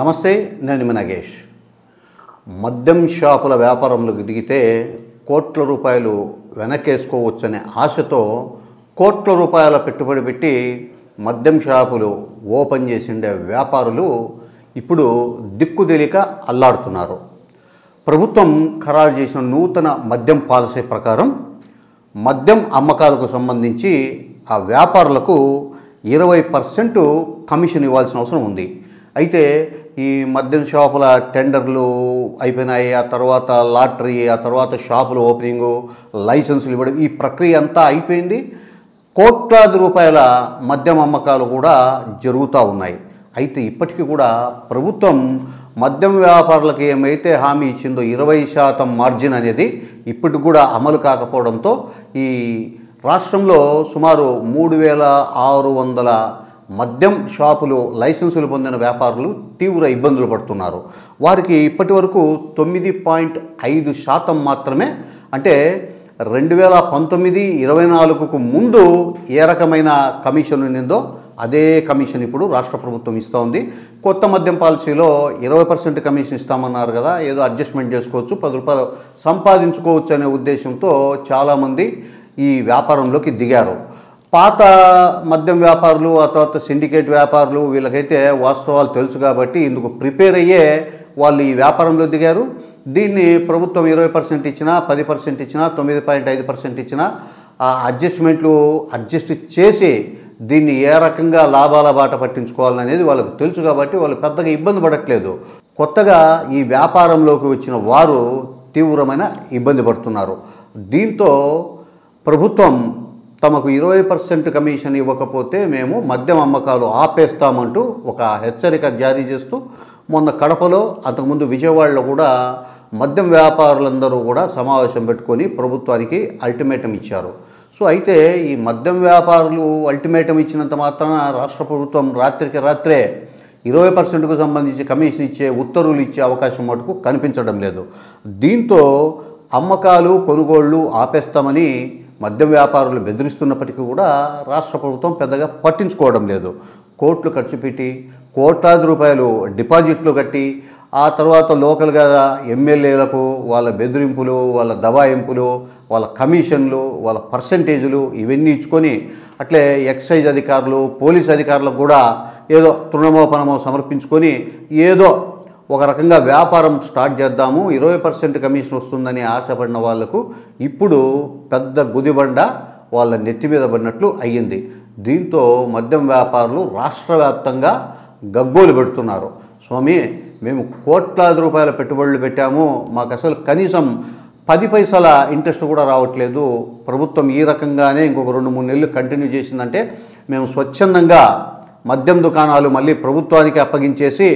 నమస్తే, నేను మీ నగేష్. మద్యం షాపుల వ్యాపారంలోకి దిగితే కోట్ల రూపాయలు వెనకేసుకోవచ్చనే ఆశతో కోట్ల రూపాయల పెట్టుబడి పెట్టి మద్యం షాపులు ఓపెన్ చేసిండే వ్యాపారులు ఇప్పుడు దిక్కుతెలిక అల్లాడుతున్నారు. ప్రభుత్వం ఖరారు చేసిన నూతన మద్యం పాలసీ ప్రకారం మద్యం అమ్మకాలకు సంబంధించి ఆ వ్యాపారులకు 20% కమిషన్ ఇవ్వాల్సిన అవసరం ఉంది. అయితే ఈ మద్యం షాపుల టెండర్లు అయిపోయినాయి, ఆ తర్వాత లాటరీ, ఆ తర్వాత షాపుల ఓపెనింగు, లైసెన్సులు ఇవ్వడం, ఈ ప్రక్రియ అంతా అయిపోయింది. కోట్లాది రూపాయల మద్యం అమ్మకాలు కూడా జరుగుతూ ఉన్నాయి. అయితే ఇప్పటికీ కూడా ప్రభుత్వం మద్యం వ్యాపారులకు ఏమైతే హామీ ఇచ్చిందో 20% మార్జిన్ అనేది ఇప్పటికి కూడా అమలు కాకపోవడంతో ఈ రాష్ట్రంలో సుమారు 3600 మద్యం షాపులు లైసెన్సులు పొందిన వ్యాపారులు తీవ్ర ఇబ్బందులు పడుతున్నారు. వారికి ఇప్పటి వరకు 9.5% మాత్రమే, అంటే 2019-24కు ముందు ఏ రకమైన కమిషన్ ఉండిందో అదే కమిషన్ ఇప్పుడు రాష్ట్ర ప్రభుత్వం ఇస్తూ ఉంది. కొత్త మద్యం పాలసీలో 20% కమిషన్ ఇస్తామన్నారు కదా, ఏదో అడ్జస్ట్మెంట్ చేసుకోవచ్చు, 10 రూపాయలు సంపాదించుకోవచ్చు అనే ఉద్దేశంతో చాలామంది ఈ వ్యాపారంలోకి దిగారు. పాత మద్యం వ్యాపారులు, ఆ తర్వాత సిండికేట్ వ్యాపారులు, వీళ్ళకైతే వాస్తవాలు తెలుసు కాబట్టి ఇందుకు ప్రిపేర్ అయ్యే వాళ్ళు ఈ వ్యాపారంలో దిగారు. దీన్ని ప్రభుత్వం 20% ఇచ్చినా, 10% ఇచ్చినా, 9.5% ఇచ్చినా ఆ అడ్జస్ట్మెంట్లు అడ్జస్ట్ చేసి దీన్ని ఏ రకంగా లాభాల బాట పట్టించుకోవాలనేది వాళ్ళకు తెలుసు కాబట్టి వాళ్ళు పెద్దగా ఇబ్బంది పడట్లేదు. కొత్తగా ఈ వ్యాపారంలోకి వచ్చిన వారు తీవ్రమైన ఇబ్బంది పడుతున్నారు. దీంతో ప్రభుత్వం తమకు 20% కమిషన్ ఇవ్వకపోతే మేము మద్యం అమ్మకాలు ఆపేస్తామంటూ ఒక హెచ్చరిక జారీ చేస్తూ మొన్న కడపలో, అంతకుముందు విజయవాడలో కూడా మద్యం వ్యాపారులందరూ కూడా సమావేశం పెట్టుకొని ప్రభుత్వానికి అల్టిమేటం ఇచ్చారు. సో అయితే ఈ మద్యం వ్యాపారులు అల్టిమేటం ఇచ్చినంత మాత్రాన రాష్ట్ర ప్రభుత్వం రాత్రికి రాత్రే 20%కు సంబంధించి కమిషన్ ఇచ్చే ఉత్తర్వులు ఇచ్చే అవకాశం మటుకు కనిపించడం లేదు. దీంతో అమ్మకాలు, కొనుగోళ్లు ఆపేస్తామని మద్యం వ్యాపారులు బెదిరిస్తున్నప్పటికీ కూడా రాష్ట్ర ప్రభుత్వం పెద్దగా పట్టించుకోవడం లేదు. కోట్లు ఖర్చు పెట్టి కోట్లాది రూపాయలు డిపాజిట్లు కట్టి ఆ తర్వాత లోకల్గా ఎమ్మెల్యేలకు వాళ్ళ బెదిరింపులు, వాళ్ళ దబాయింపులు, వాళ్ళ కమిషన్లు, వాళ్ళ పర్సంటేజీలు ఇవన్నీ ఇచ్చుకొని అట్లే ఎక్సైజ్ అధికారులు, పోలీస్ అధికారులకు కూడా ఏదో తృణమోపనమో సమర్పించుకొని ఏదో ఒక రకంగా వ్యాపారం స్టార్ట్ చేద్దాము, 20% కమిషన్ వస్తుందని ఆశపడిన వాళ్లకు ఇప్పుడు పెద్ద గుదిబండ వాళ్ళ నెత్తి మీద పడినట్లు అయ్యింది. దీంతో మద్యం వ్యాపారులు రాష్ట్ర వ్యాప్తంగా గగ్గోలు పెడుతున్నారు. స్వామి, మేము కోట్లాది రూపాయల పెట్టుబడులు పెట్టాము, మాకు అసలు కనీసం 10 పైసల ఇంట్రెస్ట్ కూడా రావట్లేదు. ప్రభుత్వం ఈ రకంగానే ఇంకొక 2-3 నెలలు కంటిన్యూ చేసిందంటే మేము స్వచ్ఛందంగా మద్యం దుకాణాలు మళ్ళీ ప్రభుత్వానికి అప్పగించేసి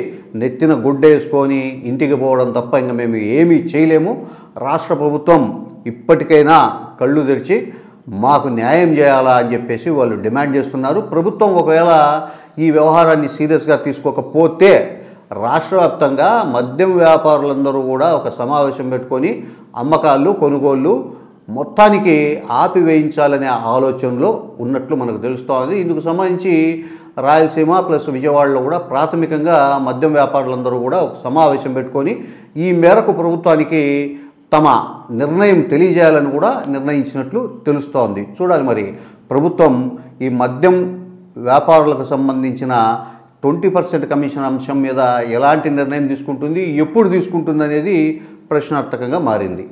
నెత్తిన గుడ్డేసుకొని ఇంటికి పోవడం తప్ప ఇంకా మేము ఏమీ చేయలేము. రాష్ట్ర ప్రభుత్వం ఇప్పటికైనా కళ్ళు తెరిచి మాకు న్యాయం చేయాలా అని చెప్పేసి వాళ్ళు డిమాండ్ చేస్తున్నారు. ప్రభుత్వం ఒకవేళ ఈ వ్యవహారాన్ని సీరియస్గా తీసుకోకపోతే రాష్ట్ర వ్యాప్తంగా మద్యం వ్యాపారులందరూ కూడా ఒక సమావేశం పెట్టుకొని అమ్మకాలు, కొనుగోళ్ళు మొత్తానికి ఆపివేయించాలనే ఆలోచనలో ఉన్నట్లు మనకు తెలుస్తోంది. ఇందుకు సంబంధించి రాయలసీమ ప్లస్ విజయవాడలో కూడా ప్రాథమికంగా మద్యం వ్యాపారులందరూ కూడా ఒక సమావేశం పెట్టుకొని ఈ మేరకు ప్రభుత్వానికి తమ నిర్ణయం తెలియజేయాలని కూడా నిర్ణయించినట్లు తెలుస్తోంది. చూడాలి మరి ప్రభుత్వం ఈ మద్యం వ్యాపారులకు సంబంధించిన 20% కమిషన్ అంశం మీద ఎలాంటి నిర్ణయం తీసుకుంటుంది, ఎప్పుడు తీసుకుంటుంది అనేది ప్రశ్నార్థకంగా మారింది.